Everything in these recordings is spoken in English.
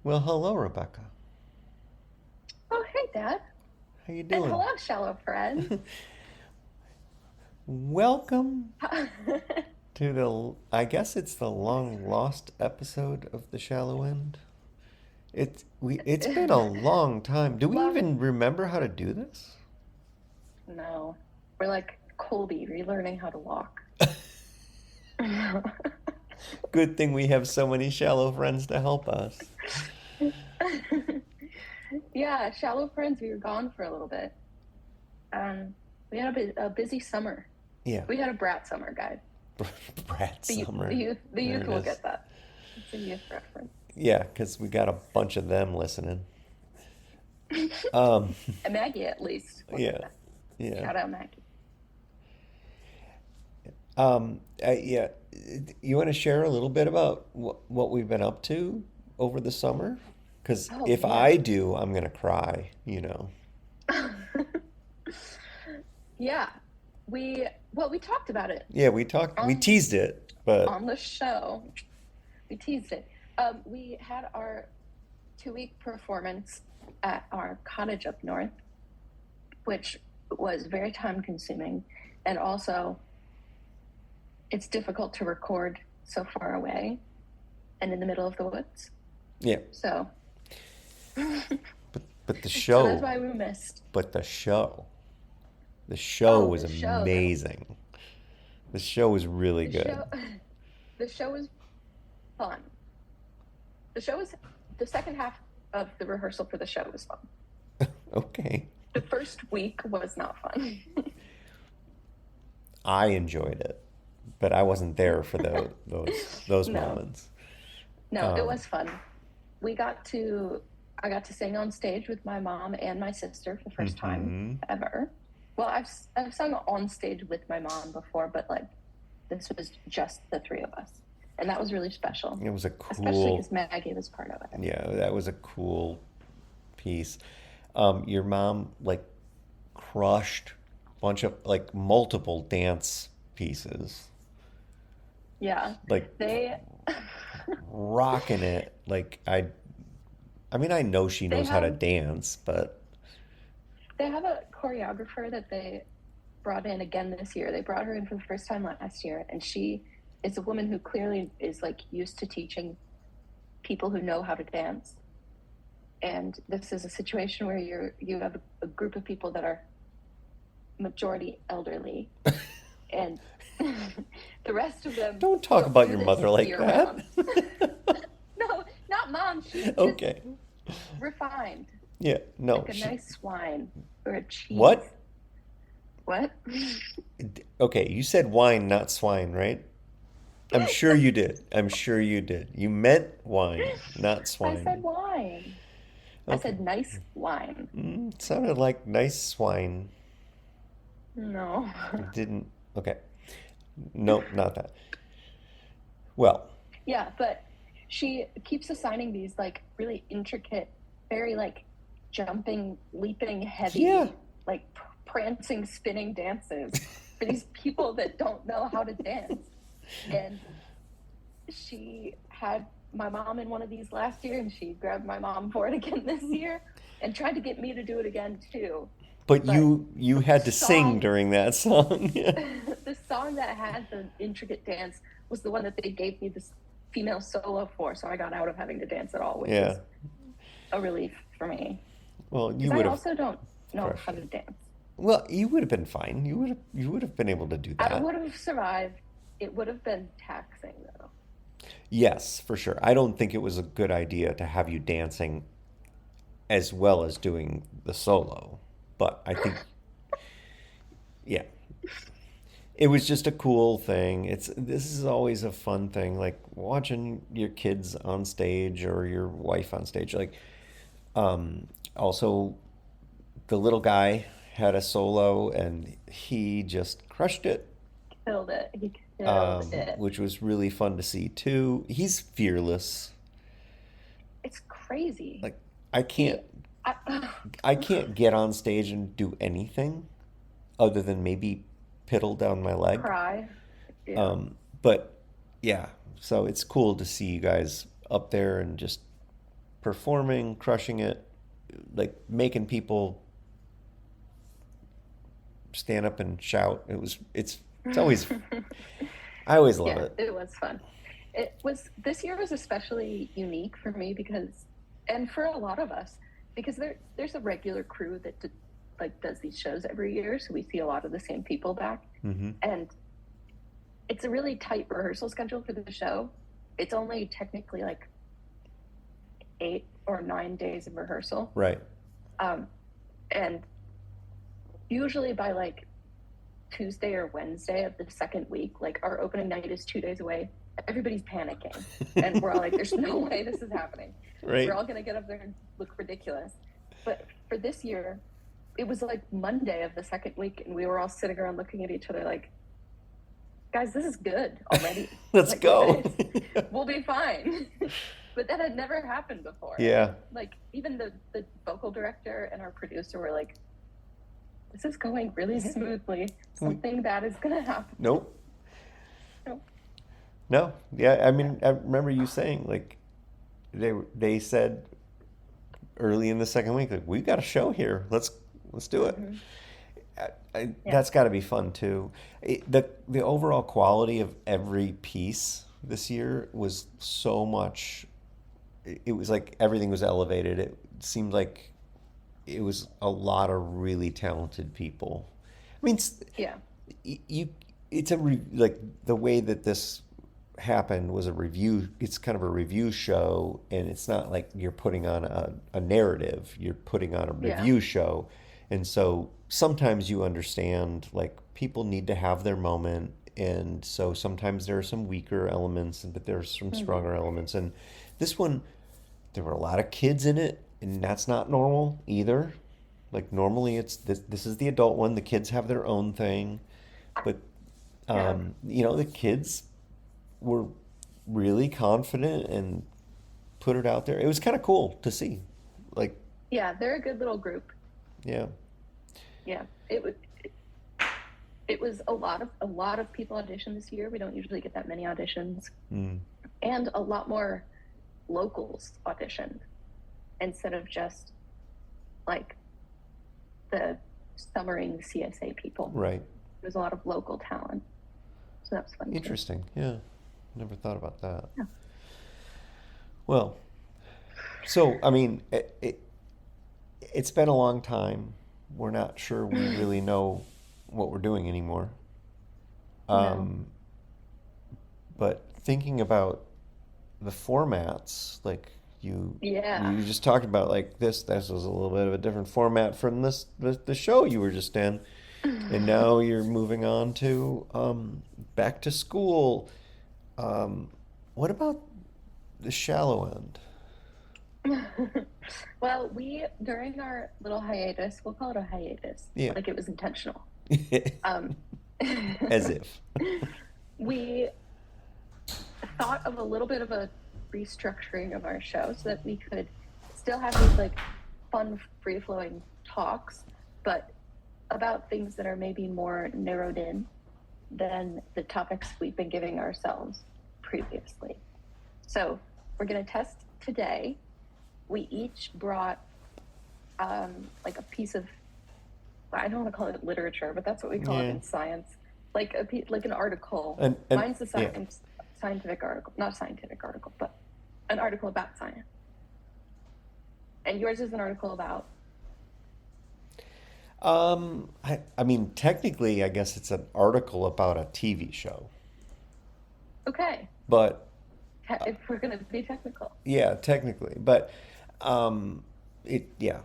Well, hello, Rebecca. Oh, hey, Dad. How you And doing? hello, Shallow Frenz. Welcome to I guess it's the long lost episode of The Shallow End. It's been a long time. Do we Long. even remember how to do this? No. We're like Colby relearning how to walk. Good thing we have so many shallow friends to help us. Yeah, Shallow Frenz, we were gone for a little bit. Um, we had a busy summer. Yeah. We had a brat summer, guys. Brat The Summer. youth, the There youth it will is. get that. It's a youth reference. Yeah, because we got a bunch of them listening. Um, And Maggie, at least, will get yeah, that. yeah. Shout out, Maggie. Yeah. You want to share a little bit about what we've been up to over the summer? Because Oh, if man. I do, I'm gonna cry, you know. Yeah, we talked about it Yeah, we on teased it, but on the show. We teased it. We had our 2 week performance at our cottage up north, which was very time consuming. And also, it's difficult to record so far away and in the middle of the woods. yeah, So, but the so that's show, why we missed. but the show Oh, was the show though. amazing. The show was really The good. show, the show was fun. The show was the second half of the rehearsal for the show was fun. Okay, The first week was not fun. I enjoyed it, but I wasn't there for those No, moments. no, it Um, was fun. we got to I got to sing on stage with my mom and my sister for the first time hmm ever. Well, I've sung on stage with my mom before, but like this was just the three of us, and that was really special, It was a especially cool, because Maggie was part of it. yeah, that was a cool piece. Your mom like crushed a bunch of like multiple dance pieces, Yeah, like they rocking it. I mean, I know she they knows how to have dance, but they have a choreographer that they brought in again this year. They brought her in for the first time last year, and she is a woman who clearly is like used to teaching people who know how to dance. And this is a situation where you have a group of people that are majority elderly, and the rest of them don't talk don't about do your this mother like year that. round. No, not mom. She's just Okay. refined, Yeah, no, like a nice swine or a cheese. what? What? Okay, you said wine, not swine, right? I'm sure you did. I'm sure you did. You meant wine, not I said swine. wine. I Okay. said nice wine. Sounded like nice swine. No. It didn't. Okay. Nope, not that. Well, Yeah, but she keeps assigning these like really intricate, very like jumping, leaping, yeah. heavy, like prancing, spinning dances for these people that don't know how to dance. And she had my mom in one of these last year, and she grabbed my mom for it again this year and tried to get me to do it again too. But But you the had to sing song during that song. Yeah. the song that had the intricate dance was the one that they gave me this female solo for, so I got out of having to dance at all, which Yeah. was a relief for me Well, you because I would have also don't know crushed how to it. dance. Well, you would have been fine. You would have been able to do I that. would have survived. It would have been taxing though. Yes, for sure. I don't think it was a good idea to have you dancing as well as doing the solo. But I think, yeah, it was just a cool thing. This is always a fun thing, like watching your kids on stage or your wife on stage. Like, also the little guy had a solo and he just crushed it, Killed it. He killed it. which was really fun to see too. He's fearless. It's crazy. Like I He, can't I, I can't get on stage and do anything other than maybe piddle down my leg. cry. Yeah. But yeah, so it's cool to see you guys up there and just performing, crushing it, like making people stand up and shout. It's always I always love Yeah, it. it was fun. It was this year was especially unique for me because, and for a lot of us, because there's a regular crew that like does these shows every year, so we see a lot of the same people back, Hmm. and it's a really tight rehearsal schedule for the show. It's only technically like 8 or 9 days of rehearsal, Right. um, and usually by like Tuesday or Wednesday of the second week, like our opening night is 2 days away. Everybody's panicking. And we're all like, there's no way this is happening. We're Right. all going to get up there and look ridiculous. But for this year, it was like Monday of the second week, and we were all sitting around looking at each other like, guys, this is good already. Let's Like, go. guys, we'll be fine. But that had never happened before. Yeah. And like, even the vocal director and our producer were like, this is going really smoothly. We, Something bad is going to happen. nope. No. No. Yeah. I Yeah. mean, I remember you saying like they said early in the second week like we got a show here. Let's do it. Mm-hmm. Yeah. That's got to be fun too. The overall quality of every piece this year was so much. It was like everything was elevated. It seemed like it was a lot of really talented people. I mean, Yeah. you it's like the way that this happened was a review. It's kind of a review show, and it's not like you're putting on a narrative. You're putting on a Yeah. review show, and so sometimes you understand like people need to have their moment, and so sometimes there are some weaker elements, but there's some Mm-hmm. stronger elements. And this one, there were a lot of kids in it, and that's not normal either. Like normally, it's this is the adult one. The kids have their own thing, but Yeah. the kids were really confident and put it out there. It was kind of cool to see. Like, Yeah. They're a good little group. yeah, Yeah. It was a lot of people auditioned this year. We don't usually get that many auditions, mm, and a lot more locals auditioned instead of just like the summering CSA people. right. There's a lot of local talent, so that's fun too. Interesting. Yeah, never thought about that. Yeah. Well, so I mean, it's been a long time. We're not sure we really know what we're doing anymore. No. Um, but thinking about the formats, like Yeah. you just talked about, like this was a little bit of a different format from the show you were just in, and now you're moving on to back to school. Um, what about the shallow end? Well, we during our little hiatus, we'll call it a hiatus, Yeah, like it was intentional. Um, as if. we thought of a little bit of a restructuring of our show so that we could still have these like fun, free flowing talks, but about things that are maybe more narrowed in than the topics we've been giving ourselves previously. So we're going to test today. We each brought like a piece of, I don't want to call it literature, but that's what we call it Yeah, in science, like like an article. and Mine's a yeah. scientific article, not a scientific article, but an article about science. And yours is an article about, I mean, technically, I guess it's an article about a TV show, okay, but if we're going to be technical. yeah, technically, but yeah.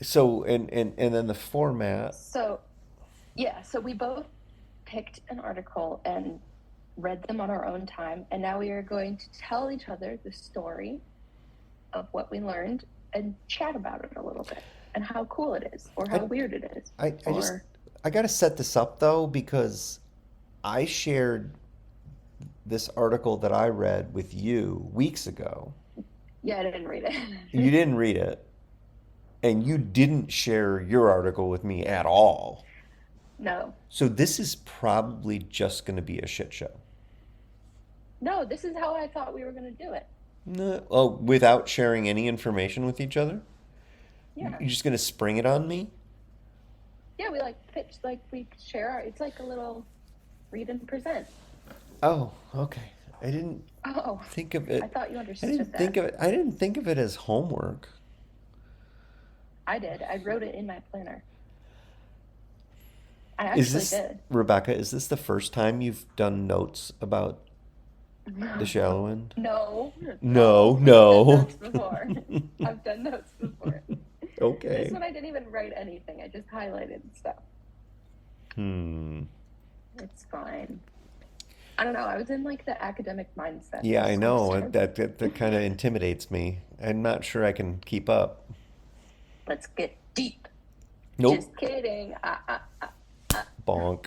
So and then the format, So, yeah, so we both picked an article and read them on our own time. And now we are going to tell each other the story of what we learned and chat about it a little bit and how cool it is or how I weird it is. I just Or, I got to set this up though because I shared this article that I read with you weeks ago. yeah, I didn't read You it. didn't read it, and you didn't share your article with me at all. No, So this is probably just going to be a shit show. no, this is how I thought we were going to do it. No, oh, without sharing any information with each other? Yeah. You're just gonna spring it on me? Yeah, we like pitch, like we share our, it's like a little read and present. Oh, okay. I didn't Oh, think of I it. thought you I understood didn't think that. of it. I didn't think of it as homework. I did. I wrote it in my planner. I Is actually this, did. Rebecca, is this the first time you've done notes about the shallow end? No, No, no, I've done no. notes before. I've done notes before. This Okay. one I didn't even write anything. I just highlighted stuff. Hmm. It's fine. I don't know. I was in like the academic mindset Yeah, this I know. semester. That kind of intimidates me. I'm not sure I can keep up. Let's get deep. Nope. Just kidding. Bonk.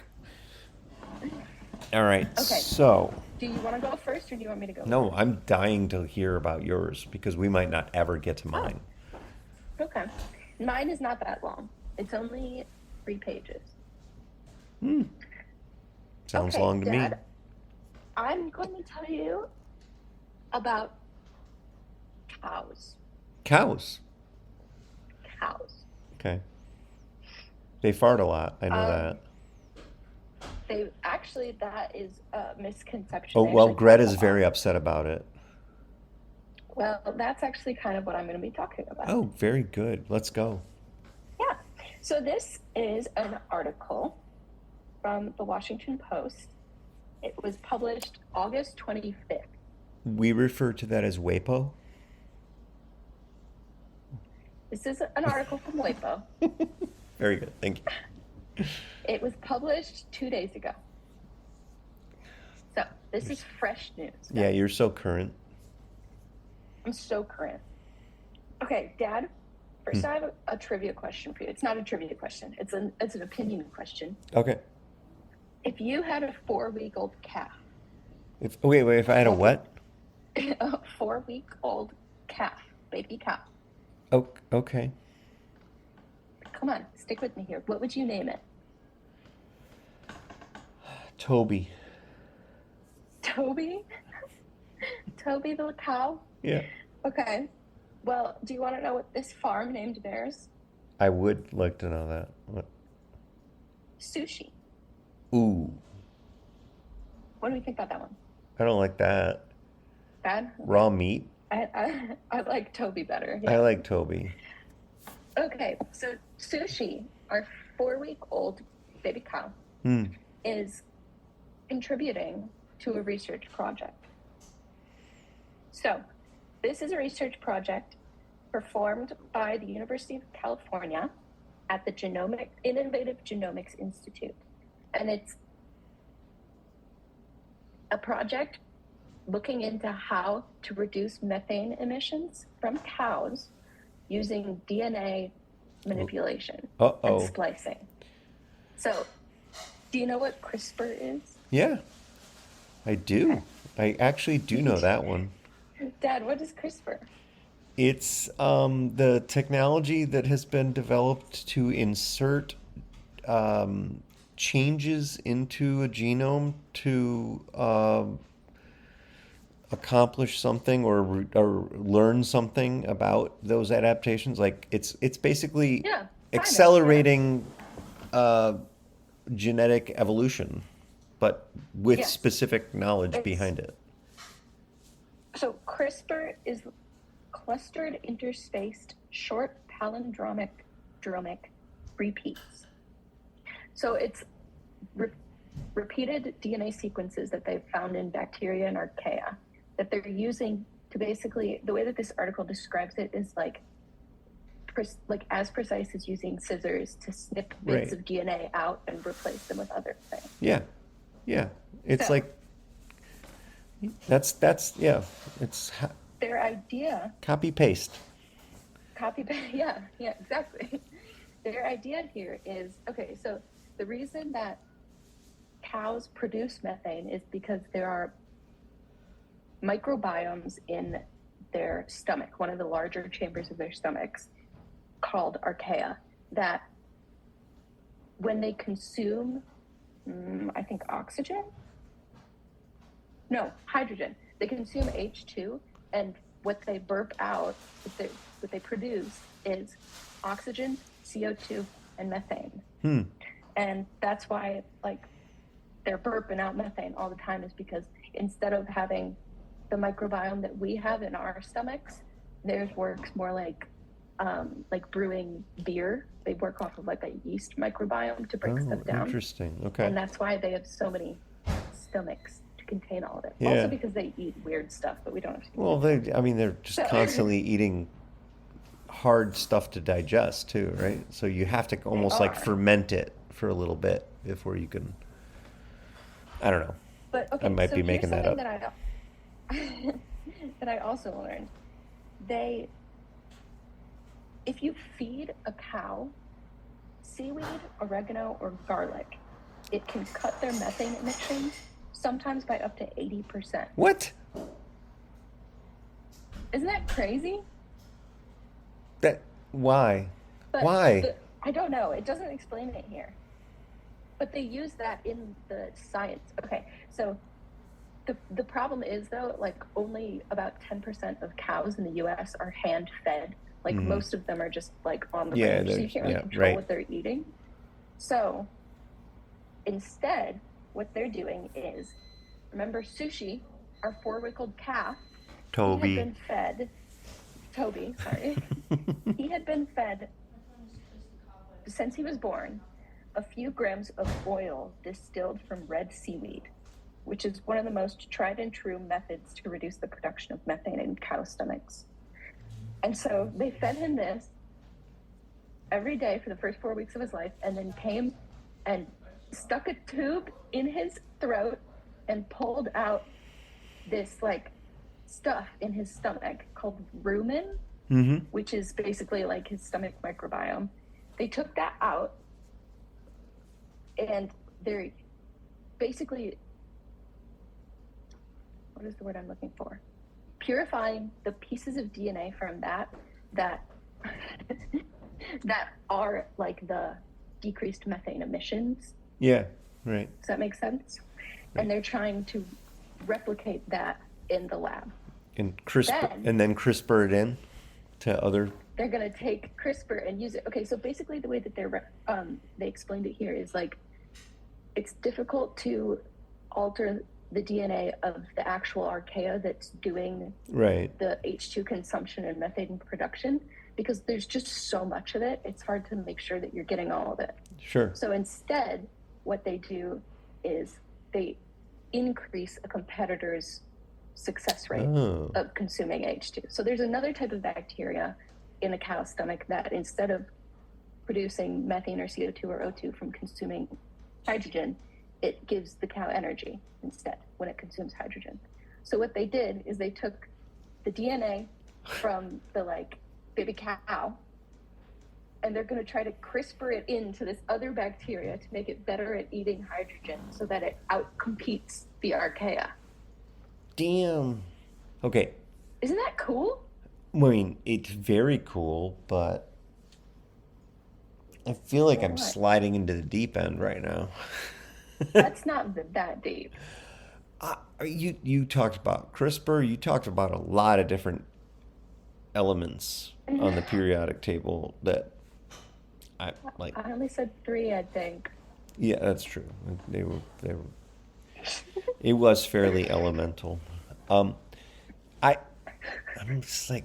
All right. Okay. So, Do you want to go first or do you want me to go no, first? I'm dying to hear about yours because we might not ever get to Oh, mine. okay. Mine is not that long. It's only 3 pages. Hmm. Sounds Okay, long to me. Dad, I'm going to tell you about cows. Cows. Cows. Okay. They fart a lot. I know Um, that. they actually, that is a misconception. Oh, They well, actually poop a Greta's lot. very upset about it. Well, that's actually kind of what I'm going to be talking about. Oh, very good. Let's go. Yeah. So this is an article from the Washington Post. It was published August 25th. We refer to that as WAPO. This is an article from WAPO. Very good. Thank you. It was published 2 days ago. So this is fresh news, Yeah, guys. you're so current. I'm so current. Okay, Dad, Hmm. first I have a trivia question for you. It's not a trivia question. It's an opinion question. Okay. If you had a 4-week-old calf, Wait, if I had a what would what? a 4-week-old calf, baby calf. Oh, okay. Come on, stick with me here. What would you name it? Toby. Toby? Toby the cow? Yeah. Okay. Well, do you want to know what this farm named theirs? I would like to know that. What? Sushi. Ooh, What do we think about that one? I don't like that. Bad? Okay. Raw meat? I like Toby better. I Yeah. like Toby. Okay, so Sushi, our 4-week-old baby cow, Hmm. is contributing to a research project. So, this is a research project performed by the University of California at the Innovative Genomics Institute. And it's a project looking into how to reduce methane emissions from cows using DNA manipulation and Uh-oh. splicing. So, do you know what CRISPR is? Yeah, I do. I actually do know that one. Dad, what is CRISPR? It's the technology that has been developed to insert changes into a genome to accomplish something or learn something about those adaptations. Like it's basically Yeah, kind of, yeah. accelerating uh, genetic evolution, but with Yes. specific knowledge It's behind it. so CRISPR is clustered interspaced short palindromic repeats. So it's re- repeated DNA sequences that they've found in bacteria and archaea that they're using to basically, the way that this article describes it is like as precise as using scissors to snip bits Right. of DNA out and replace them with other things. Yeah. Yeah. It's So like that's yeah. It's their idea, copy paste. yeah, exactly. Their idea here is okay, so the reason that cows produce methane is because there are microbiomes in their stomach, one of the larger chambers of their stomachs, called archaea, that when they consume, I think oxygen? No, hydrogen. They consume H2 and what they burp out, what they produce is oxygen, CO2, and methane. Hmm. And that's why like they're burping out methane all the time, is because instead of having the microbiome that we have in our stomachs, theirs works more like brewing beer. They work off of like a yeast microbiome to break Oh, stuff down. interesting. Okay. And that's why they have so many stomachs to contain all of it. Also Yeah. because they eat weird stuff, but we don't have to get Well, into that. I mean, they're just So, constantly eating hard stuff to digest too, right? So you have to they almost like are. ferment it for a little bit before you can. I don't know. But I okay, might so be here's making that something up. that I that I also learned. They If you feed a cow seaweed, oregano, or garlic, it can cut their methane emissions sometimes by up to 80%. What? Isn't that crazy? That? Why? But Why? I don't know. It doesn't explain it here. But they use that in the science. Okay, so the problem is though, like only about 10% of cows in the US are hand fed. Like Mm-hmm. most of them are just like on the Yeah. range, so you There's. can't really Yeah. control Right. what they're eating. So instead, what they're doing is, remember Sushi, our four-wickled calf, he had Toby. been fed, Toby, sorry, he had been fed since he was born a few grams of oil distilled from red seaweed, which is one of the most tried and true methods to reduce the production of methane in cow stomachs. And so they fed him this every day for the first 4 weeks of his life, and then came and stuck a tube in his throat and pulled out this like stuff in his stomach called rumen, Mm-hmm. which is basically like his stomach microbiome. They took that out, and they're basically, what is the word I'm looking for? Purifying the pieces of DNA from that that are like the decreased methane emissions. Yeah. Right. Does that make sense? And Right. they're trying to replicate that in the lab. And crisp, Then and then crisper it in to other. they're going to take CRISPR and use it. Okay, so basically the way that they explained it here is like it's difficult to alter the DNA of the actual archaea that's doing Right. the H2 consumption and methane production, because there's just so much of it. It's hard to make sure that you're getting all of it. Sure. So instead, what they do is they increase a competitor's success rate Oh. of consuming H2. So there's another type of bacteria in a cow's stomach that instead of producing methane or CO2 or O2 from consuming hydrogen, it gives the cow energy instead when it consumes hydrogen. So what they did is they took the DNA from the like baby cow, and they're going to try to CRISPR it into this other bacteria to make it better at eating hydrogen so that it outcompetes the archaea. Damn. Okay. Isn't that cool? I mean, it's very cool, but I feel like I'm What? sliding into the deep end right now. That's not that deep. You talked about CRISPR. You talked about a lot of different elements on the periodic table that I like. I only said 3, I think. Yeah, that's true. They were. It was fairly elemental. Um, I I'm just like,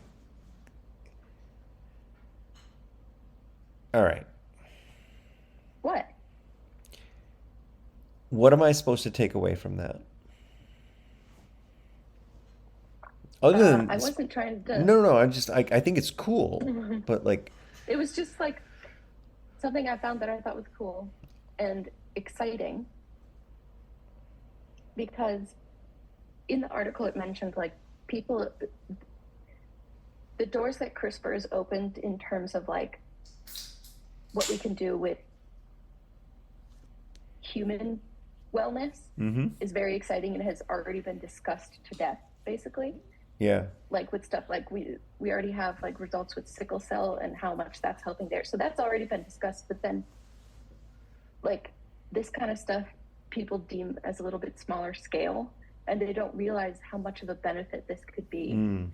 all right. What? What am I supposed to take away from that? Other than I wasn't trying to. no, no, I think it's cool, but like, It was just like something I found that I thought was cool and exciting, because in the article it mentioned like people, the doors that CRISPR has opened in terms of like what we can do with human wellness mm-hmm. is very exciting and has already been discussed to death, basically. Yeah, Like with stuff like we already have like results with sickle cell and how much that's helping there. So that's already been discussed. But then like this kind of stuff people deem as a little bit smaller scale, and they don't realize how much of a benefit this could be mm,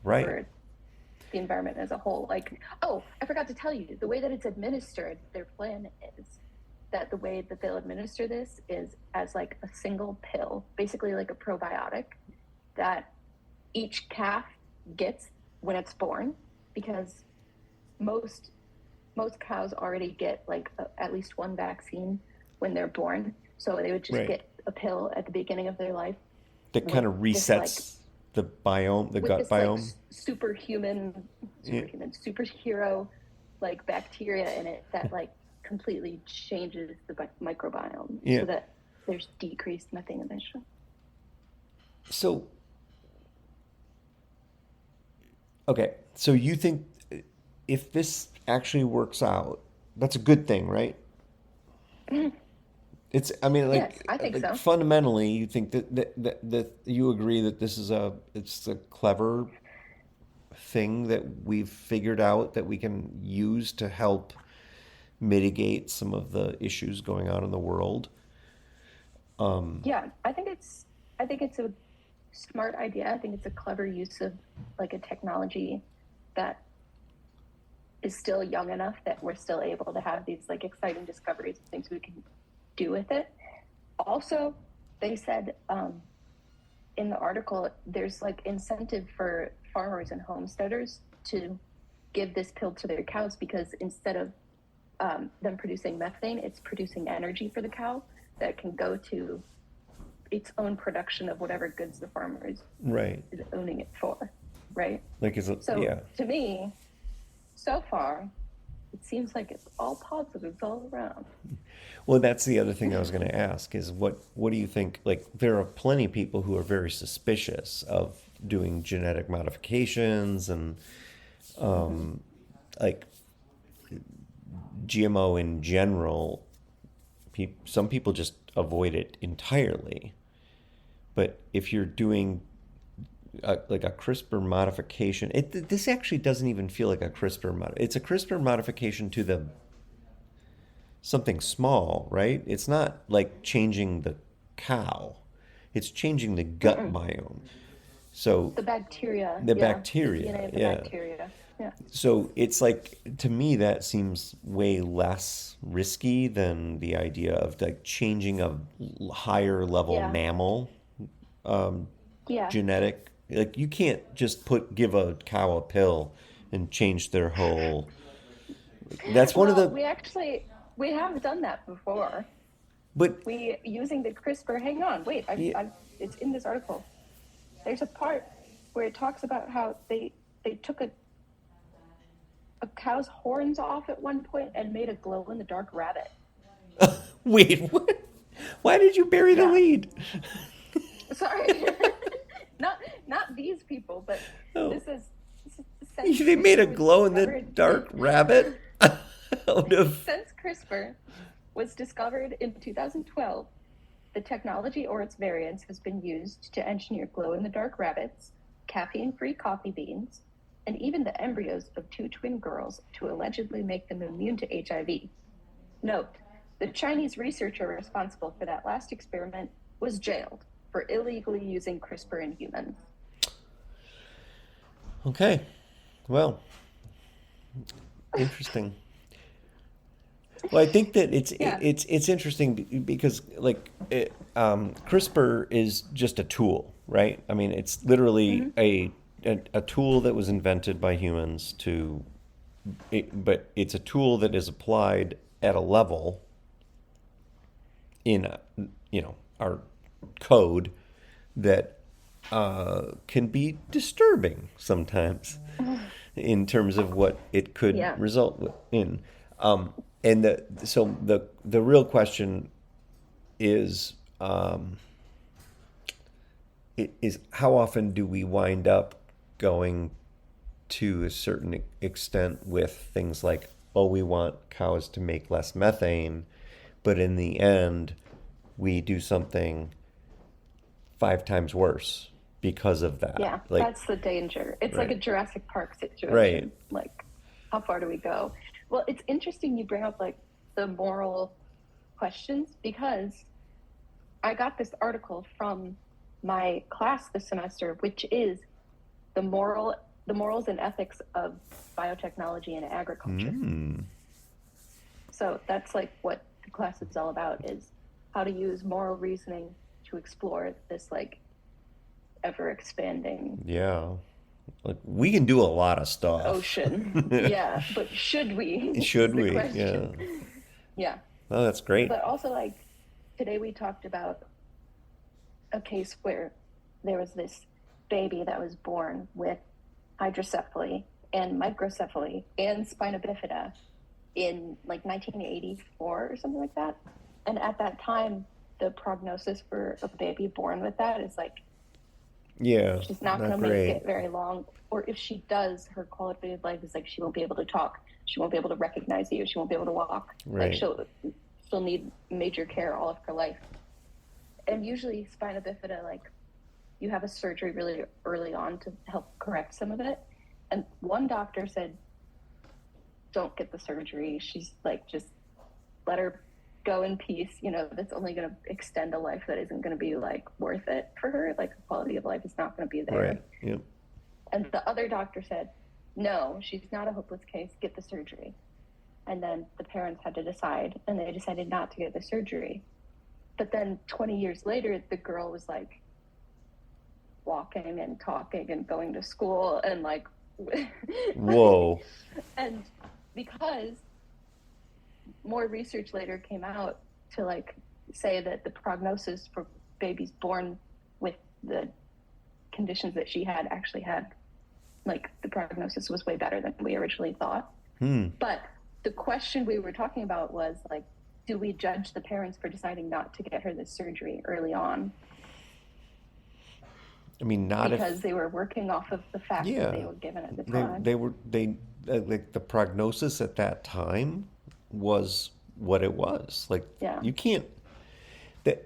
Right. for the environment as a whole. Like, oh, I forgot to tell you, the way that it's administered, their plan is that the way that they'll administer this is as like a single pill, basically like a probiotic that each calf gets when it's born, because most most cows already get like at least one vaccine when they're born, so they would just Right. get a pill at the beginning of their life That kind with of this like resets the biome, the with gut this like biome. Yeah. superhero like bacteria in it that like completely changes the microbiome Yeah. so that there's decreased methane emission. So, okay. So you think if this actually works out, that's a good thing, right? It's, I mean, Yes, I think like so. fundamentally, you think that you agree that this is it's a clever thing that we've figured out that we can use to help mitigate some of the issues going on in the world. Yeah, I think it's a smart idea. I think it's a clever use of like a technology that is still young enough that we're still able to have these like exciting discoveries and things we can do with it. Also, they said in the article there's like incentive for farmers and homesteaders to give this pill to their cows, because instead of them producing methane, it's producing energy for the cow that can go to its own production of whatever goods the farmer Right. is owning it for, right? Like, is it, So yeah. to me, so far, it seems like it's all positives all around. Well, that's the other thing I was going to ask is what do you think? Like, there are plenty of people who are very suspicious of doing genetic modifications and Mm-hmm. like GMO in general. Some people just avoid it entirely. But if you're doing like a CRISPR modification, this actually doesn't even feel like a CRISPR mod. It's a CRISPR modification to the something small, right? It's not like changing the cow. It's changing the gut Mm-mm. biome. So The bacteria, the yeah, the bacteria, DNA of the yeah. bacteria, yeah. So it's like to me that seems way less risky than the idea of like changing a higher level Yeah, mammal yeah. genetic. Like you can't just give a cow a pill and change their whole. That's one of Well, the. we have done that before. But We using the CRISPR. Hang on, wait. yeah, It's in this article. There's a part where it talks about how they took a cow's horns off at one point and made a glow in the dark rabbit. wait, what? Why did you bury the Yeah, lead? sorry, not not these people, but Oh, this is since they made a CRISPR was glow in the discovered. dark rabbit out of. Since CRISPR was discovered in 2012, the technology or its variants has been used to engineer glow in the dark rabbits, caffeine free coffee beans, and even the embryos of two twin girls to allegedly make them immune to HIV. Note, the Chinese researcher responsible for that last experiment was jailed for illegally using CRISPR in humans. Okay, well, interesting. Well, I think that Yeah. it's interesting because like CRISPR is just a tool, right? I mean, it's literally Mm-hmm. a tool that was invented by humans but it's a tool that is applied at a level in our code that can be disturbing sometimes in terms of what it could Yeah. result in. And the real question is is how often do we wind up going to a certain extent with things like, oh, we want cows to make less methane, but in the end, we do something 5 times worse because of that. Yeah, Like, that's the danger. It's like a right, Jurassic Park right, situation. Like, how far do we go? Well, it's interesting you bring up like the moral questions, because I got this article from my class this semester, which is the moral the morals and ethics of biotechnology and agriculture. Mm. So that's like what the class is all about, is how to use moral reasoning to explore this like ever expanding Yeah. Like we can do a lot of stuff. ocean. Yeah, but should we is Should the we? Yeah. question. Yeah. Oh, that's great. But also, like, today we talked about a case where there was this baby that was born with hydrocephaly and microcephaly and spina bifida in like 1984 or something like that. And at that time, the prognosis for a baby born with that is like Yeah, she's not going not to make great. it very long. Or if she does, her quality of life is like she won't be able to talk. She won't be able to recognize you. She won't be able to walk. Like Right. she'll need major care all of her life. And usually spina bifida, like you have a surgery really early on to help correct some of it. And one doctor said, don't get the surgery. She's like, just let her go in peace. You know, that's only going to extend a life that isn't going to be like worth it for her. Like the quality of life is not going to be there. Right. Yep. And the other doctor said, no, she's not a hopeless case. Get the surgery. And then the parents had to decide, and they decided not to get the surgery. But then 20 years later, the girl was like walking and talking and going to school and like, Whoa. and because more research later came out to like say that the prognosis for babies born with the conditions that she had actually had, like the prognosis was way better than we originally thought. Hmm. But the question we were talking about was like, do we judge the parents for deciding not to get her this surgery early on I mean, not because if. they were working off of the facts that Yeah. they were given at the They time? they were they like the prognosis at that time was what it was. Like Yeah. you can't. The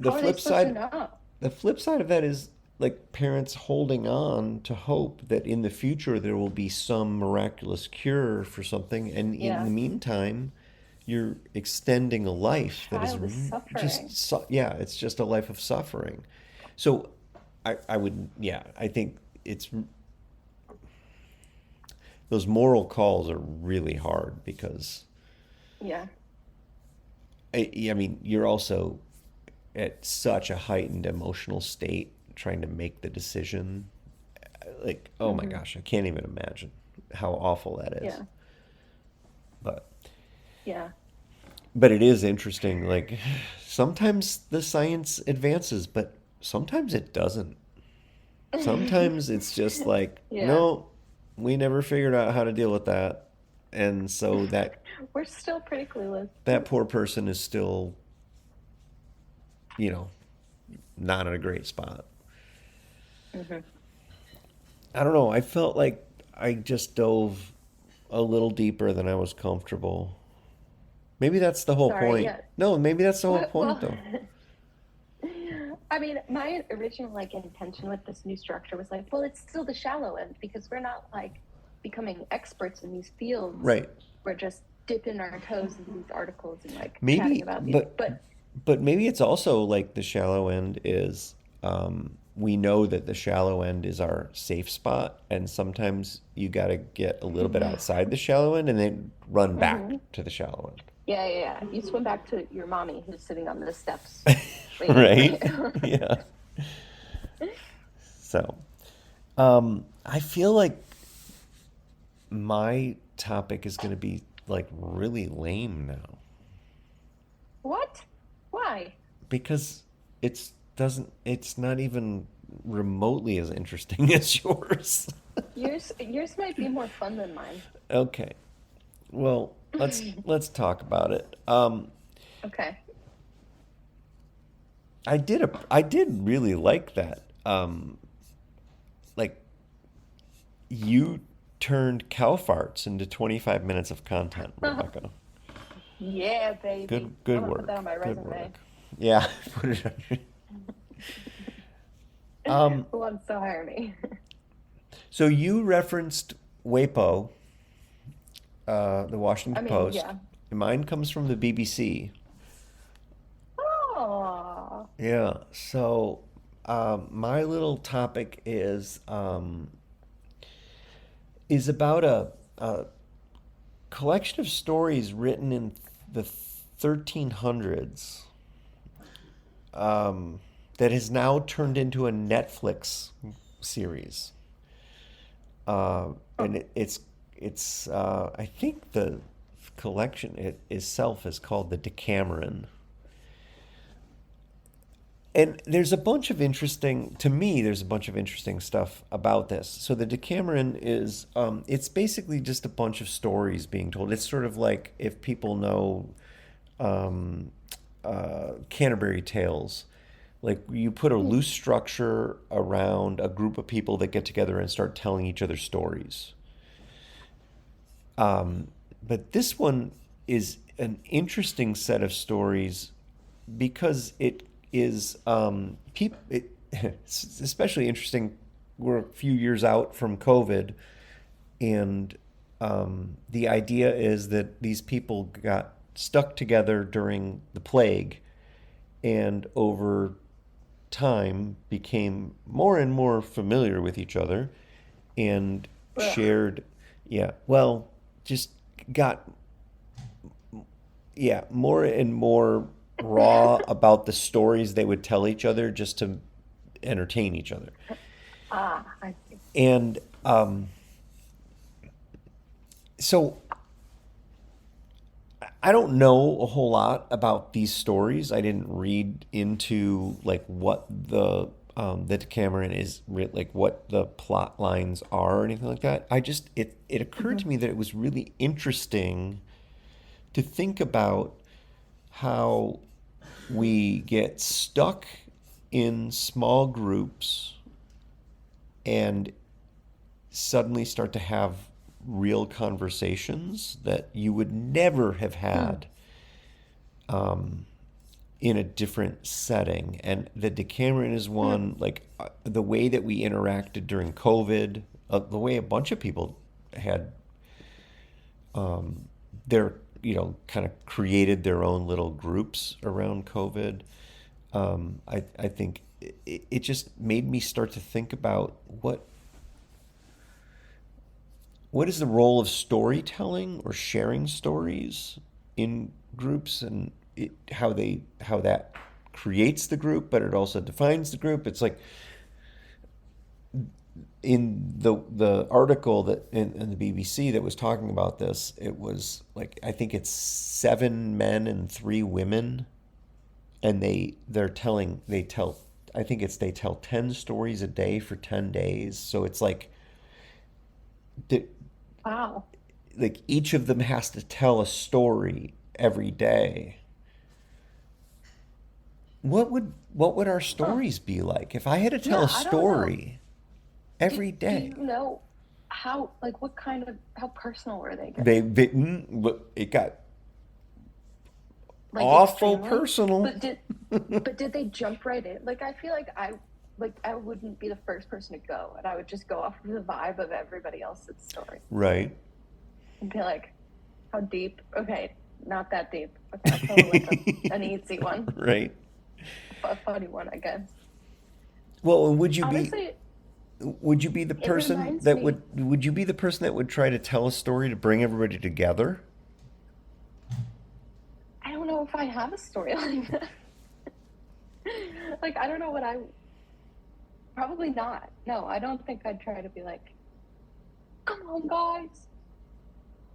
How are they flip supposed to side. know? The flip side of that is like parents holding on to hope that in the future there will be some miraculous cure for something, and in Yeah. the meantime, you're extending a The life that is child is just suffering. yeah, it's just a life of suffering. So, I would yeah, I think it's those moral calls are really hard because Yeah. I mean you're also at such a heightened emotional state trying to make the decision. Like, oh my Mm-hmm. gosh, I can't even imagine how awful that is. Yeah. But Yeah. it is interesting. Like sometimes the science advances, but sometimes it doesn't. Sometimes it's just like, Yeah. no, we never figured out how to deal with that. And so We're still pretty clueless. that poor person is still, you know, not in a great spot. Mm-hmm. I don't know. I felt like I just dove a little deeper than I was comfortable. Maybe that's the whole Sorry. point. Yeah. No, maybe that's the whole What? point Well, though. I mean, my original like intention with this new structure was like, well, it's still the shallow end because we're not like becoming experts in these fields. Right. We're just dipping our toes into these articles and like chatting Maybe, about these. But but maybe it's also like the shallow end is we know that the shallow end is our safe spot, and sometimes you got to get a little bit outside the shallow end and then run back mm-hmm. to the shallow end. Yeah, yeah, yeah. You swim back to your mommy who's sitting on the steps waiting for Right? you. Yeah. So, I feel like my topic is going to be like really lame now What? Why? because it's not even remotely as interesting as yours. Yours might be more fun than mine. Okay. Well, let's talk about it. Okay. I did really like that. Like you turned cow farts into 25 minutes of content, Rebecca. Yeah, baby. I'm Good gonna put that work. on my Good resume. work. Yeah, put it on um Who wants to hire me? so you referenced WAPO, the I Washington mean, Post. yeah. Mine comes from the BBC. Oh, Yeah. So my little topic is is about a collection of stories written in the 1300s, that has now turned into a Netflix series. Oh, And it's I think the collection itself is called the Decameron. And there's a bunch of interesting, to me, there's a bunch of interesting stuff about this. So the Decameron is, it's basically just a bunch of stories being told. It's sort of like if people know um, Canterbury Tales, like you put a hmm. loose structure around a group of people that get together and start telling each other stories. But this one is an interesting set of stories because it is it's especially interesting. We're a few years out from COVID, and the idea is that these people got stuck together during the plague, and over time became more and more familiar with each other, and Ugh. shared, yeah, well, just got, yeah, more and more raw about the stories they would tell each other just to entertain each other. I see. And so I don't know a whole lot about these stories. I didn't read into like what the Decameron is like, what the plot lines are or anything like that. I just it occurred Hmm. to me that it was really interesting to think about how we get stuck in small groups and suddenly start to have real conversations that you would never have Hmm. had in a different setting. And the Decameron is Hmm. one, like the way that we interacted during COVID, the way a bunch of people had their, kind of created their own little groups around COVID. I think it just made me start to think about what is the role of storytelling or sharing stories in groups, and how that creates the group, but it also defines the group. It's like in the article that in the BBC that was talking about this, it was like I think it's 7 men and 3 women, and they tell, I think it's they tell 10 stories a day for 10 days. So it's di- Wow. like each of them has to tell a story every day. What would our Huh. stories be like if I had to tell a Yeah, I don't know. story Do, every do you day? know how, like, what kind of, how personal were they getting? It got Like, awful extremely? personal. But did, but did they jump right in? Like, I feel like I wouldn't be the first person to go, and I would just go off of the vibe of everybody else's story Right. and be like, how deep? Okay, not that deep. Okay, I'll tell like an easy one, Right. a funny one, I guess. Well, Honestly, would you be the it person reminds that me. would you be the person that would try to tell a story to bring everybody together? I don't know if I have a story like that. Like, I don't know what I. Probably not. No, I don't think I'd try to be like, come on, guys.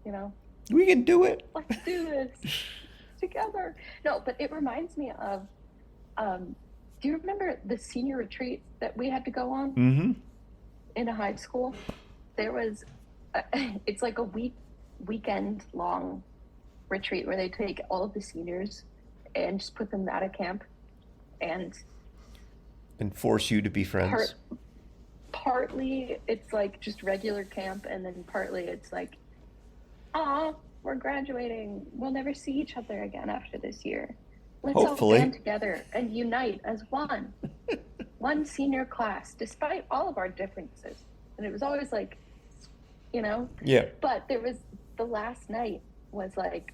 You know, We can do it. let's do this together. No, but it reminds me of. Um, do you remember the senior retreat that we had to go on Mm-hmm. in a high school? There was, a, it's like a weekend long retreat where they take all of the seniors and just put them at a camp, and And force you to be friends. part partly it's like just regular camp, and then partly it's like, ah, we're graduating, we'll never see each other again after this year, let's all band Hopefully. together and unite as one senior class despite all of our differences. And it was always like, you know, Yeah. but there was, the last night was like,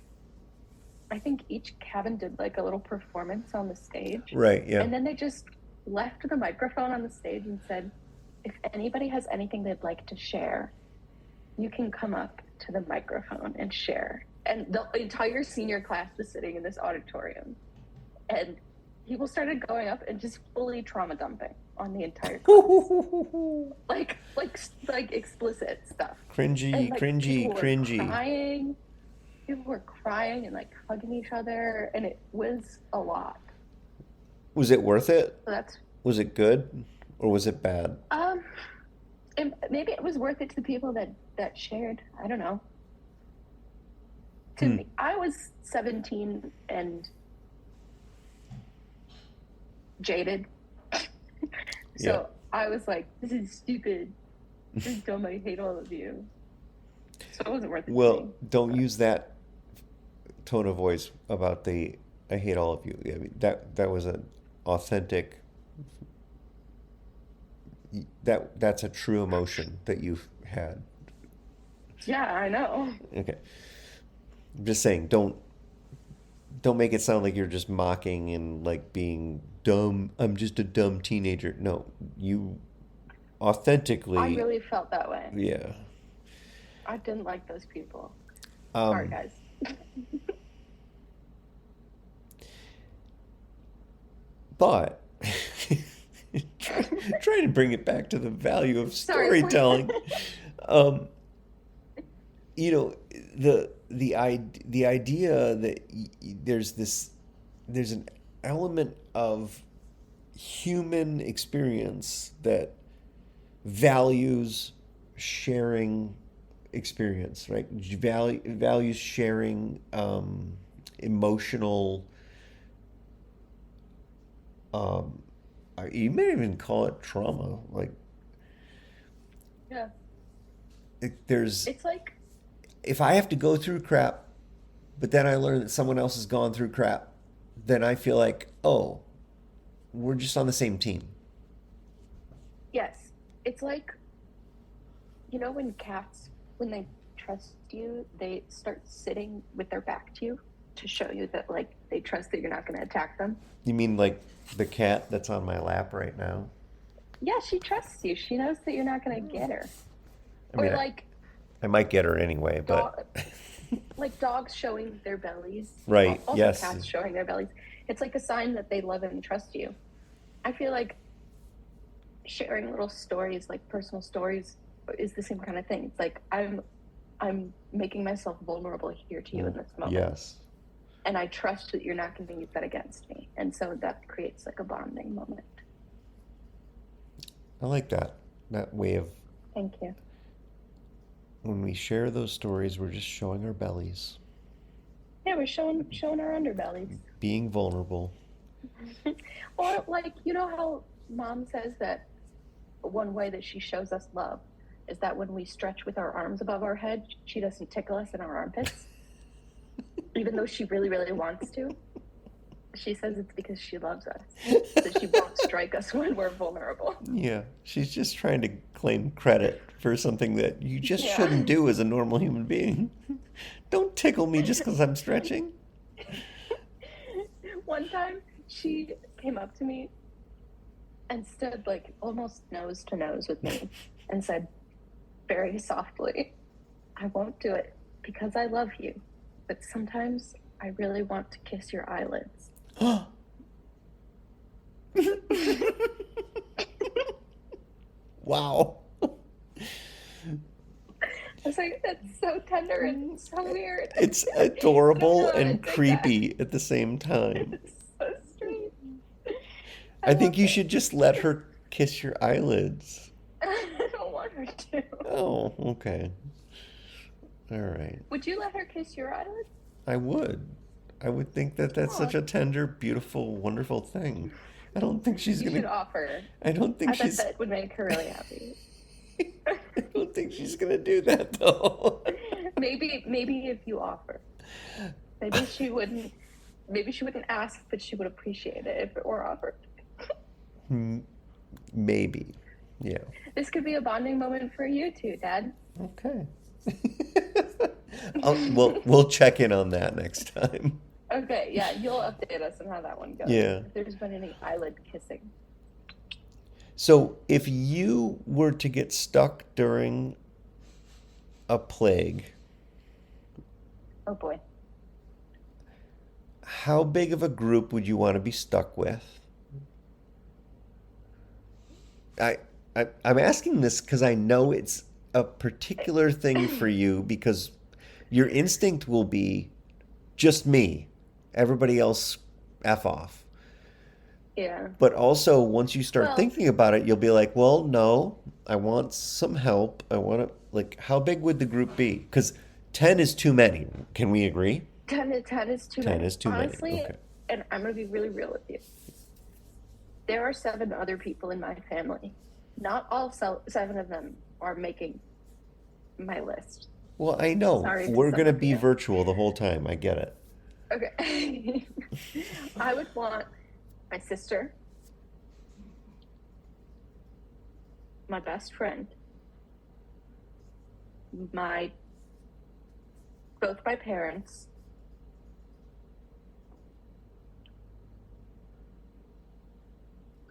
I think each cabin did like a little performance on the stage, Right. Yeah. and then they just left the microphone on the stage and said, if anybody has anything they'd like to share, you can come up to the microphone and share. And the entire senior class was sitting in this auditorium. And people started going up and just fully trauma dumping on the entire class. like explicit stuff. And Cringy, like cringy, cringy. people were crying and like hugging each other, and it was a lot. Was it worth it? So that's Was it good or was it bad? um and maybe it was worth it to the people that shared. I don't know. To Hmm. me, I was 17 and jaded. Yeah. So I was like, this is stupid. This is dumb. I hate all of you. So it wasn't worth it to Well, me. don't But use that tone of voice about the I hate all of you. I mean, that was an authentic that's a true emotion that you've had. yeah, I know. Okay. I'm just saying, don't make it sound like you're just mocking and like being dumb. I'm just a dumb teenager. No, you I authentically, really felt that way. yeah. I didn't like those people. Sorry, Um, guys. but trying to bring it back to the value of Sorry. storytelling. Um, you know, the idea that there's an element of human experience that values sharing experience, right? Values sharing emotional. Um, you may even call it trauma. Like Yeah. there's It's like, if I have to go through crap, but then I learn that someone else has gone through crap, then I feel like, oh, we're just on the same team. yes. It's like, when cats, when they trust you, they start sitting with their back to you to show you that, like, they trust that you're not going to attack them. You mean like the cat that's on my lap right now? Yeah, she trusts you. She knows that you're not going to get her. I Or mean, like I might get her anyway, but dog, like dogs showing their bellies. right, Also, yes. cats showing their bellies. It's like a sign that they love and trust you. I feel like sharing little stories, like personal stories, is the same kind of thing. It's like I'm making myself vulnerable here to you in this moment, Yes. and I trust that you're not going to use that against me, and so that creates like a bonding moment. I like that way of Thank you. when we share those stories, we're just showing our bellies, Yeah, we're showing our underbellies. being vulnerable. Or like, how mom says that one way that she shows us love is that when we stretch with our arms above our head, she doesn't tickle us in our armpits, even though she really, really wants to. She says it's because she loves us, so she won't strike us when we're vulnerable. Yeah, she's just trying to claim credit for something that you just Yeah. shouldn't do as a normal human being. Don't tickle me just because I'm stretching. One time, she came up to me and stood like almost nose to nose with me and said very softly, I won't do it because I love you, but sometimes I really want to kiss your eyelids. Wow. I was like, that's so tender and so weird. It's I don't know adorable how to and take that. creepy at the same time. It's so strange. I I think love you it. should just let her kiss your eyelids. I don't want her to. Oh, okay. All right. Would you let her kiss your eyelids? I would. I would think that that's Oh, such a tender, beautiful, wonderful thing. I don't think she's you should gonna. offer. I don't I think bet she's. that would make her really happy. I don't think she's gonna do that though. Maybe if you offer. Maybe she wouldn't ask, but she would appreciate it if it were offered. Hmm, maybe. Yeah. This could be a bonding moment for you two, Dad. Okay. We'll check in on that next time. Okay, yeah, you'll update us on how that one goes. Yeah. If there's been any eyelid kissing. So if you were to get stuck during a plague, Oh boy. how big of a group would you want to be stuck with? I, I'm asking this because I know it's a particular thing for you because your instinct will be just me. Everybody else F off. Yeah. But also, once you start Well, thinking about it, you'll be like, well, no, I want some help. I want to, like, how big would the group be? Because 10 is too many. Can we agree? 10 is too 10 many. is too many. Honestly, Okay. and I'm going to be really real with you. There are 7 other people in my family. Not all 7 of them are making my list. Well, I know. Sorry to We're going some to of be you. virtual the whole time. I get it. Okay. I would want my sister, my best friend, my both my parents.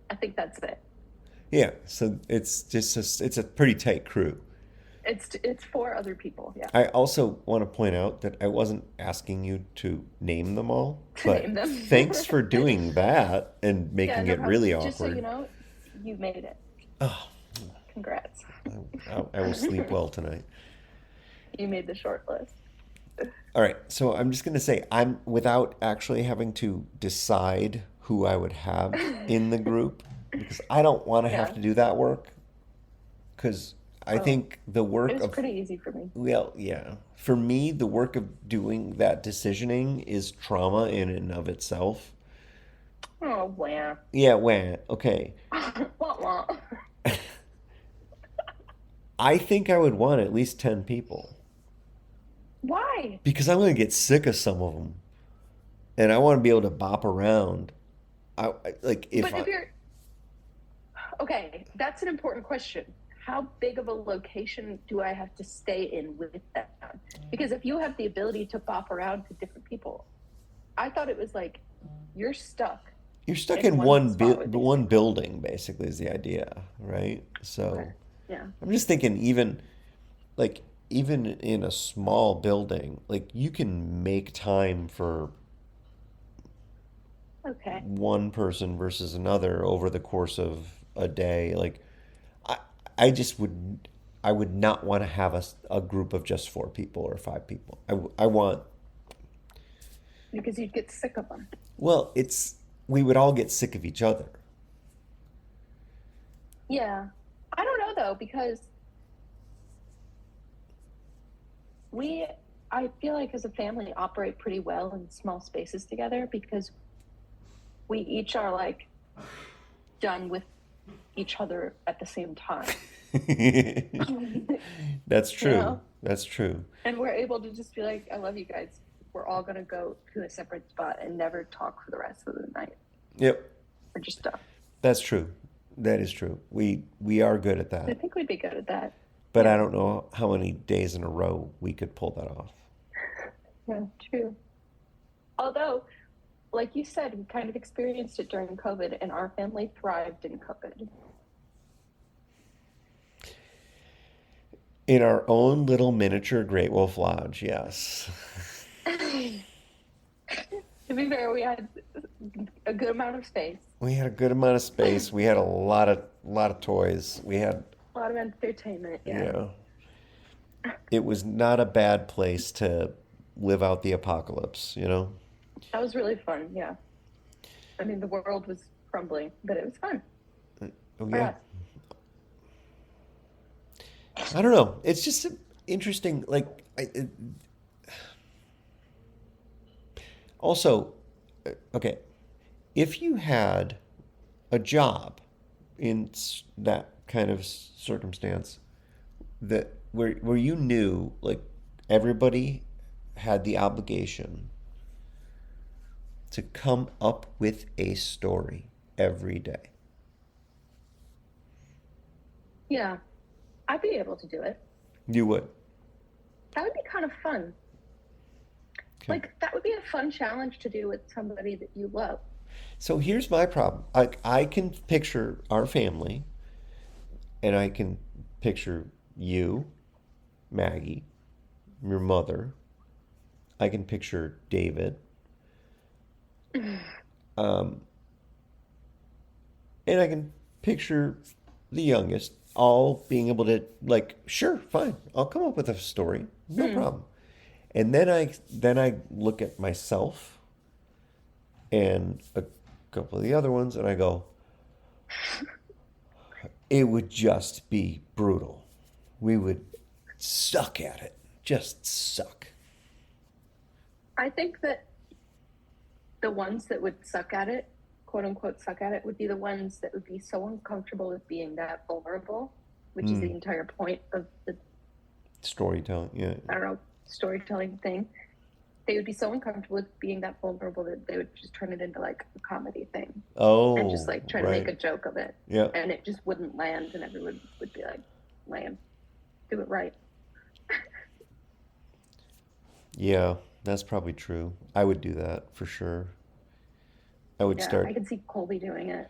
I think that's it. Yeah. So it's a pretty tight crew. It's 4 other people, yeah, I also want to point out that I wasn't asking you to name them all, to but name them. thanks for doing that and Yeah, making no it problem. really Just so you awkward. know, you made it. Oh, Congrats. I will sleep well tonight. You made the short list. All right, so I'm just gonna say I'm without actually having to decide who I would have in the group because I don't want to have Yeah. to do that work because I Oh, think the it work was of pretty easy for me. well, yeah, for me the work of doing that decisioning is trauma in and of itself. Oh, wow. Yeah, wah, okay. Wah, wah. I think I would want at least 10 people Why? because I'm gonna get sick of some of them and I want to be able to bop around. Like if But I if you're okay, that's an important question. How big of a location do I have to stay in with that? Because if you have the ability to bop around to different people, I thought it was like you're stuck You're stuck in in one spot with these one people. building, basically, is the idea, right? Okay. So Yeah. I'm just thinking, like, even in a small building, like, you can make time for Okay. one person versus another over the course of a day. Like, I, I just I would not want to have a group of just 4 people or 5 people. I want, Because you'd get sick of them. well, we would all get sick of each other. Yeah. I don't know though, because we, I feel like as a family, operate pretty well in small spaces together because we each are like done with each other at the same time. you That's true. know? That's true. And we're able to just be like, I love you guys. We're all going to go to a separate spot and never talk for the rest of the night. Yep. We're just done. That's true. That is true. We are good at I that. think we'd be good at that. But I Yeah. don't know how many days in a row we could pull that off. Yeah, true. Although, like you said, we kind of experienced it during COVID and our family thrived in COVID. In our own little miniature Great Wolf Lodge, yes. To be fair, we had a good amount of space, We had a good amount of space. We had a lot of toys. We had, a lot of entertainment. you Yeah. know, it was not a bad place to live out the apocalypse, you know? That was really fun. Yeah. I mean, the world was crumbling, but it was fun Oh for yeah. us. I don't know. It's just interesting. Like, also, okay, if you had a job in that kind of circumstance that where you knew like everybody had the obligation to come up with a story every day. Yeah. I'd be able to do it. You would. That would be kind of fun. Okay. Like, that would be a fun challenge to do with somebody that you love. So here's my problem. I can picture our family and I can picture you Maggie, your mother. I can picture David. Um, and I can picture the youngest all being able to like, sure, fine, I'll come up with a story, no Hmm. problem. And then I look at myself and a couple of the other ones, and I go, it would just be brutal. We would suck at it, just suck. I think that the ones that would suck at it, quote unquote, suck at it, would be the ones that would be so uncomfortable with being that vulnerable, which is the Mm, entire point of the, storytelling, yeah. I don't know, storytelling thing. They would be so uncomfortable with being that vulnerable that they would just turn it into like a comedy thing and just Oh, like try to make right. a joke of it. Yeah. And it just wouldn't land, and everyone would be like, lame, do it right. Yeah, that's probably true. I would do that for sure. I would Yeah, I start can see Colby doing it.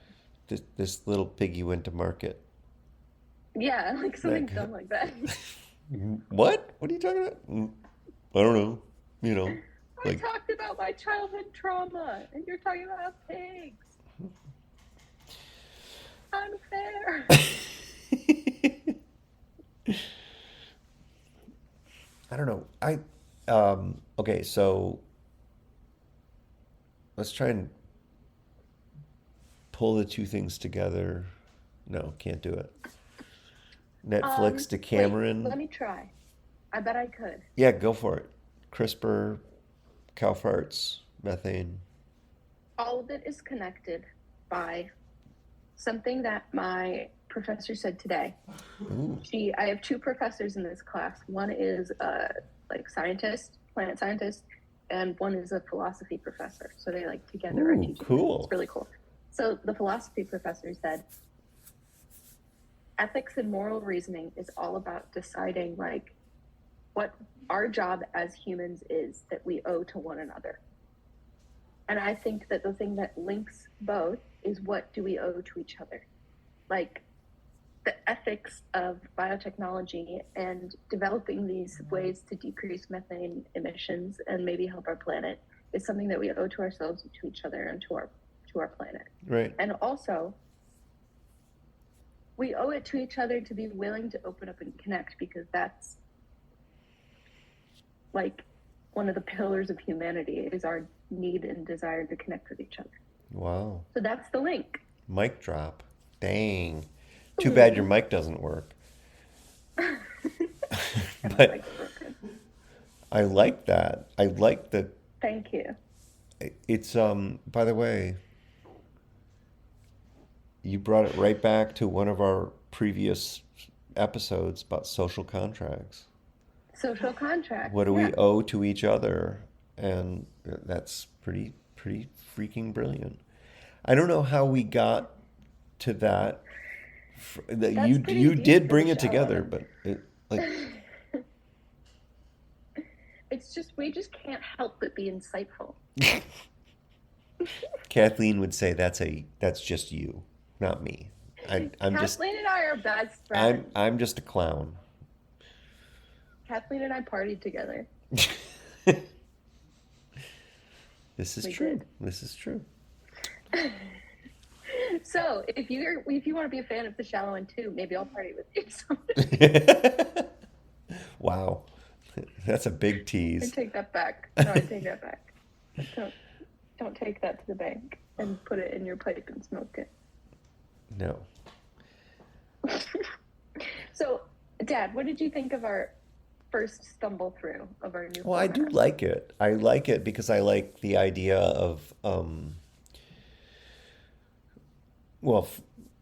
this little piggy went to market. Yeah, like That something guy. dumb like that. What? What are you talking about? I don't know. You know, I like talked about my childhood trauma, and you're talking about pigs. Unfair. I don't know. I okay, so let's try and pull the two things together. No, can't do it. Netflix to Wait, let Cameron. me try. I bet I could. Yeah, go for it. CRISPR, cow farts, methane. All of it is connected by something that my professor said today. Ooh, I have two professors in this class. One is like scientist, planet scientist, and one is a philosophy professor. So they like together are ooh, teaching this. It's cool. really cool. So the philosophy professor said ethics and moral reasoning is all about deciding like what our job as humans is that we owe to one another. And I think that the thing that links both is what do we owe to each other? Like the ethics of biotechnology and developing these ways to decrease methane emissions and maybe help our planet is something that we owe to ourselves, to each other, and to our planet. Right. And also, we owe it to each other to be willing to open up and connect because that's like one of the pillars of humanity is our need and desire to connect with each other. Wow. So that's the link. Mic drop. Dang. Too bad your Ooh. mic doesn't work. And my But mic's broken. I like that. I like that. Thank you. It's by the way, you brought it right back to one of our previous episodes about social contracts. Social contract. What do we Yeah. owe to each other? And that's pretty freaking brilliant. I don't know how we got to that. That That's pretty you deep did for the bring it shallow together, end. but it like It's just, we just can't help but be insightful. Kathleen would say that's just you, not me. Kathleen and I are best friends. I'm just a clown. Kathleen and I partied together. This is We true. did. This is true. So if you want to be a fan of the shallow end too, maybe I'll party with you someday. Wow. That's a big I tease. take that back. No, I take that back. Don't don't take that to the bank and put it in your pipe and smoke it. No. So, Dad, what did you think of our first stumble through of our new Well, I do format? like it. I like it because I like the idea of well,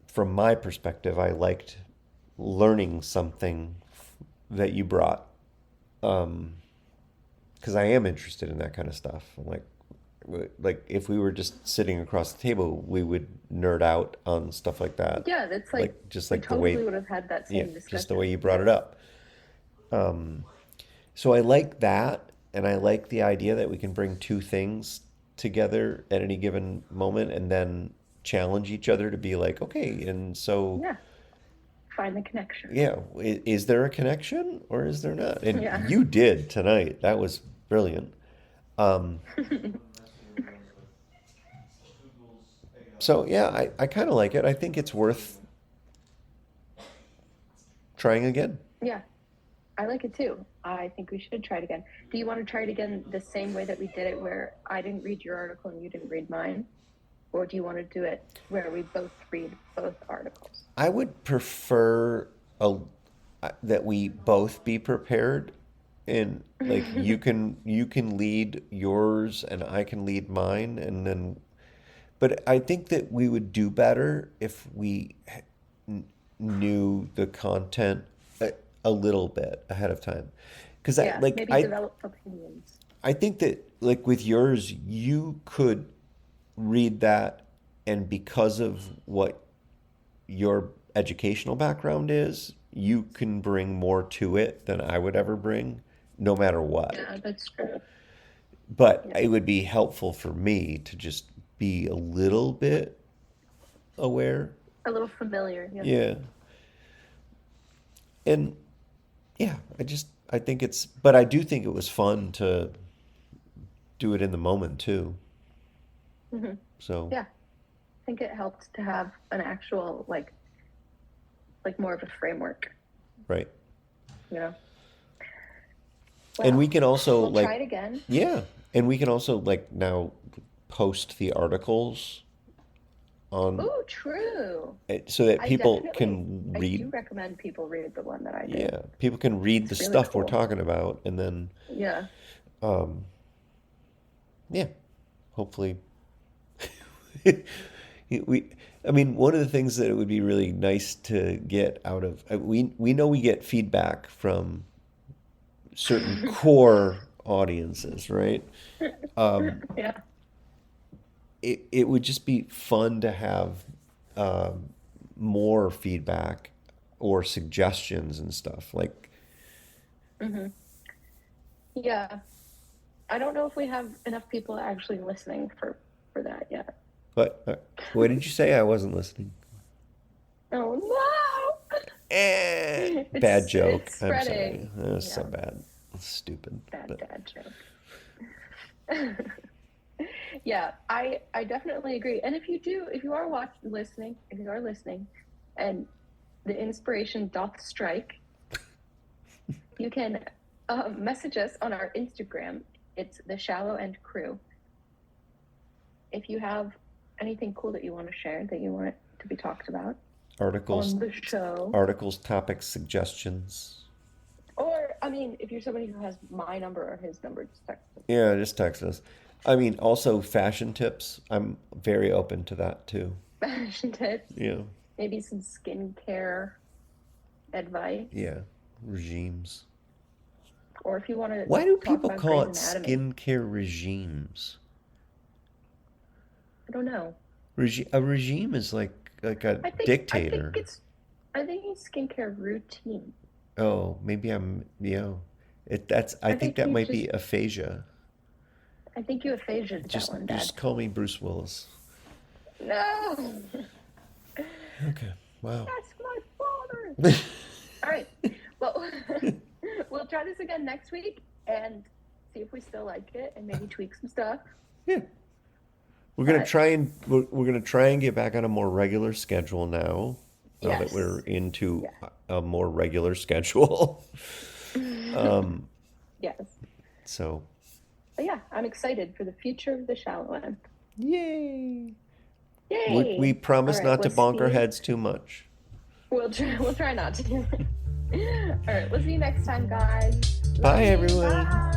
from my perspective, I liked learning something that you brought. Because I am interested in that kind of stuff. Like if we were just sitting across the table, we would nerd out on stuff like that. Yeah, that's like Like just we like the way, totally would have had that yeah, same just the way discussion. you brought Yeah. it up. So I like that, and I like the idea that we can bring two things together at any given moment and then challenge each other to be like, okay, and so Yeah. find the connection. Yeah, is there a connection or is there not? And Yeah. you did tonight. That was brilliant. Um, so yeah, I kind of like it. I think it's worth trying again. Yeah, I like it too. I think we should try it again. Do you want to try it again the same way that we did it, where I didn't read your article and you didn't read mine? Or do you want to do it where we both read both articles? I would prefer a, that we both be prepared and like you can lead yours and I can lead mine and then but I think that we would do better if we knew the content a little bit ahead of time. Because I Yeah, like maybe develop opinions. I think that like with yours you could read that and because of what your educational background is, you can bring more to it than I would ever bring, no matter what. Yeah, that's true. But Yeah, it would be helpful for me to just be a little bit aware. a little familiar. Yeah. Yeah. And yeah, I think but I do think it was fun to do it in the moment too. Hmm. So, Yeah, I think it helped to have an actual like more of a framework. right. You know. And we Well, can also we'll try like, it again. yeah, and we can also like now post the articles on Oh, true. so that I people definitely, can I do read, recommend people read the one that I did. yeah, people can read the It's really stuff we're cool. talking about and then Yeah. um yeah, hopefully we I mean one of the things that it would be really nice to get out of we know we get feedback from certain core audiences, right? Um Yeah. it would just be fun to have um, more feedback or suggestions and stuff. Like, Hmm. Yeah. I don't know if we have enough people actually listening for that yet. what did you say? I wasn't listening. Oh no! Bad joke. It's I'm sorry. spreading. That was so Yeah, bad. That's stupid. bad But dad joke. Yeah, I definitely agree. And if you are listening, if you are listening, and the inspiration doth strike, you can message us on our Instagram. It's the Shallow End Crew. If you have anything cool that you want to share, that you want to be talked about articles, on the show, articles, topics, suggestions. or I mean, if you're somebody who has my number or his number, just text us. Yeah, just text us. I mean, also fashion tips. I'm very open to that too. Fashion tips, Yeah. maybe some skincare advice, Yeah. Regimes. or if you want to Why do talk people about call Grey's it Anatomy. skincare regimes? I don't know. A regime is like a I think dictator. it's skincare routine. Oh, maybe yeah. I I think think that you might just be aphasia. I think you aphasia that one, Dad. Just call me Bruce Willis. No, Okay. Wow. ask my father. All right. Well, we'll try this again next week and see if we still like it and maybe tweak some stuff. Yeah. But We're gonna try and get back on a more regular schedule now. Now that we're yes, into yeah, a more regular schedule. Um, yes. so But yeah, I'm excited for the future of the shallow end. yay. We Yay! All promise right, not to we'll bonk our see. heads too much. We'll try not to. All right, we'll see you next time, guys. Love Bye you. everyone. Bye.